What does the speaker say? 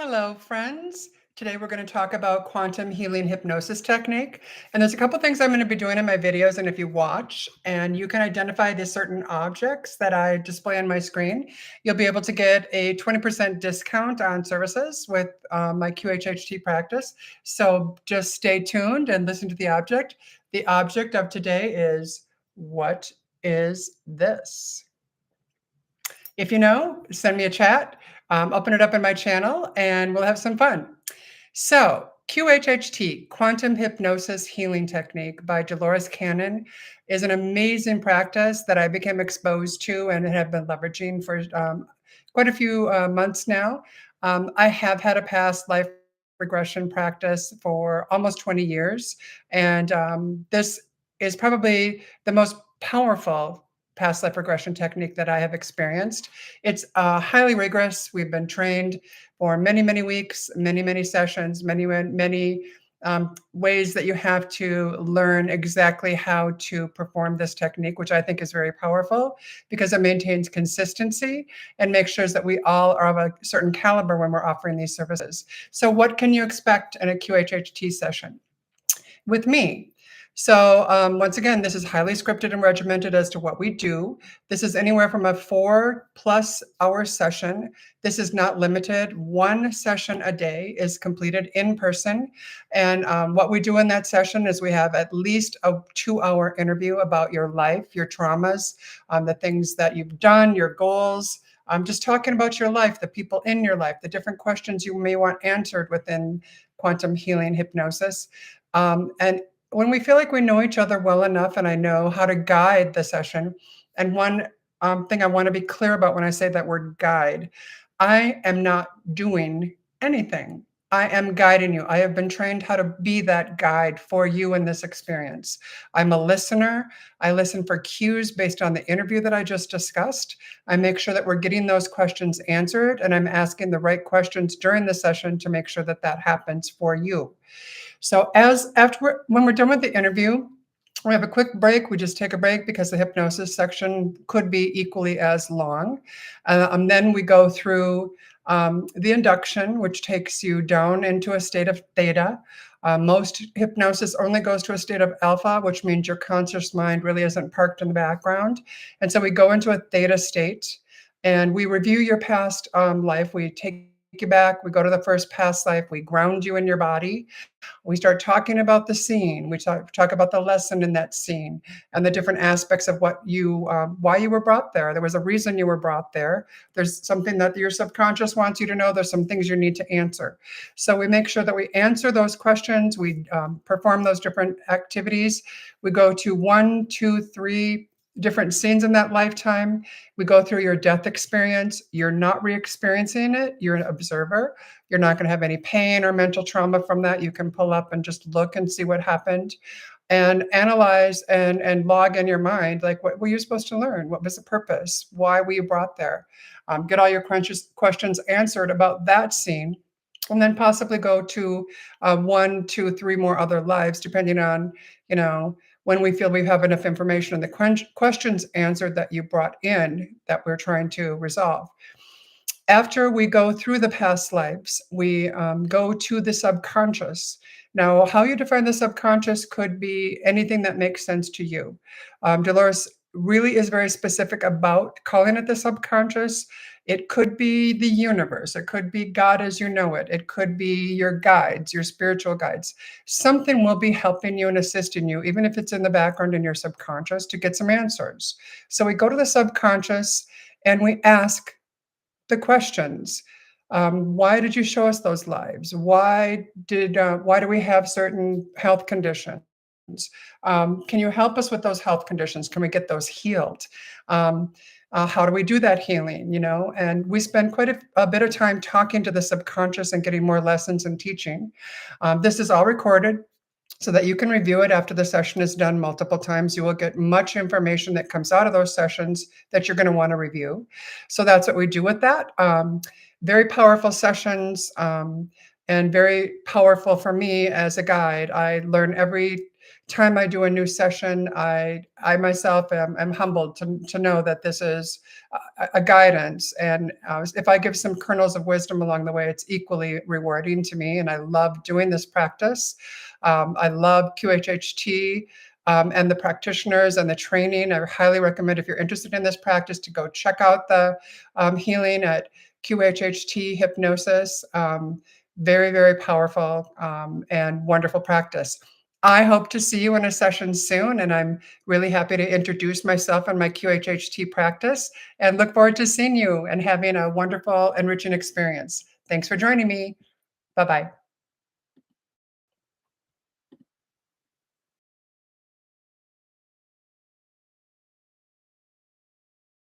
Hello, friends. Today we're going to talk about quantum healing hypnosis technique. And there's a couple things I'm going to be doing in my videos. And if you watch and you can identify the certain objects that I display on my screen, you'll be able to get a 20% discount on services with my QHHT practice. So just stay tuned and listen to the object. The object of today is, what is this? If you know, send me a chat, open it up in my channel, and we'll have some fun. So, QHHT, Quantum Hypnosis Healing Technique by Dolores Cannon, is an amazing practice that I became exposed to and have been leveraging for quite a few months now. I have had a past life regression practice for almost 20 years, and this is probably the most powerful past life regression technique that I have experienced. It's highly rigorous. We've been trained for many, many weeks, many, many sessions, many ways that you have to learn exactly how to perform this technique, which I think is very powerful because it maintains consistency and makes sure that we all are of a certain caliber when we're offering these services. So what can you expect in a QHHT session with me? So once again, this is highly scripted and regimented as to what we do. This is anywhere from a 4+ hour session. This is not limited. One session a day is completed in person. And what we do in that session is we have at least a 2-hour interview about your life, your traumas, the things that you've done, your goals. Just talking about your life, the people in your life, the different questions you may want answered within quantum healing hypnosis. And when we feel like we know each other well enough and I know how to guide the session, and one thing I want to be clear about when I say that word guide, I am not doing anything. I am guiding you. I have been trained how to be that guide for you in this experience. I'm a listener. I listen for cues based on the interview that I just discussed. I make sure that we're getting those questions answered, and I'm asking the right questions during the session to make sure that that happens for you. So when we're done with the interview, we have a quick break. We just take a break because the hypnosis section could be equally as long. Then we go through the induction, which takes you down into a state of theta. Most hypnosis only goes to a state of alpha, which means your conscious mind really isn't parked in the background. And so we go into a theta state and we review your past life. We take you back. We go to the first past life. We ground you in your body. We start talking about the scene. We talk about the lesson in that scene and the different aspects of why you were brought there. There was a reason you were brought there. There's something that your subconscious wants you to know. There's some things you need to answer. So we make sure that we answer those questions. We perform those different activities. We go to 1, 2, 3 different scenes in that lifetime. We go through your death experience. You're not re-experiencing it. You're an observer. You're not going to have any pain or mental trauma from that. You can pull up and just look and see what happened and analyze and log in your mind, like, what were you supposed to learn? What was the purpose? Why were you brought there? Get all your questions answered about that scene, and then possibly go to 1, 2, 3 more other lives, depending on, when we feel we have enough information and the questions answered that you brought in that we're trying to resolve. After we go through the past lives, we go to the subconscious. Now, how you define the subconscious could be anything that makes sense to you. Dolores really is very specific about calling it the subconscious. It could be the universe. It could be God as you know it. It could be your guides, your spiritual guides. Something will be helping you and assisting you, even if it's in the background in your subconscious, to get some answers. So we go to the subconscious and we ask the questions. Why did you show us those lives? Why do we have certain health conditions? Can you help us with those health conditions? Can we get those healed? How do we do that healing? And we spend quite a bit of time talking to the subconscious and getting more lessons and teaching. This is all recorded so that you can review it after the session is done multiple times. You will get much information that comes out of those sessions that you're going to want to review. So that's what we do with that. Very powerful sessions and very powerful for me as a guide. I learn every time I do a new session, I myself am humbled to know that this is a guidance. And if I give some kernels of wisdom along the way, it's equally rewarding to me. And I love doing this practice. I love QHHT. And the practitioners and the training. I highly recommend, if you're interested in this practice, to go check out the healing at QHHT Hypnosis. Very, very powerful and wonderful practice. I hope to see you in a session soon, and I'm really happy to introduce myself and my QHHT practice, and look forward to seeing you and having a wonderful, enriching experience. Thanks for joining me. Bye-bye.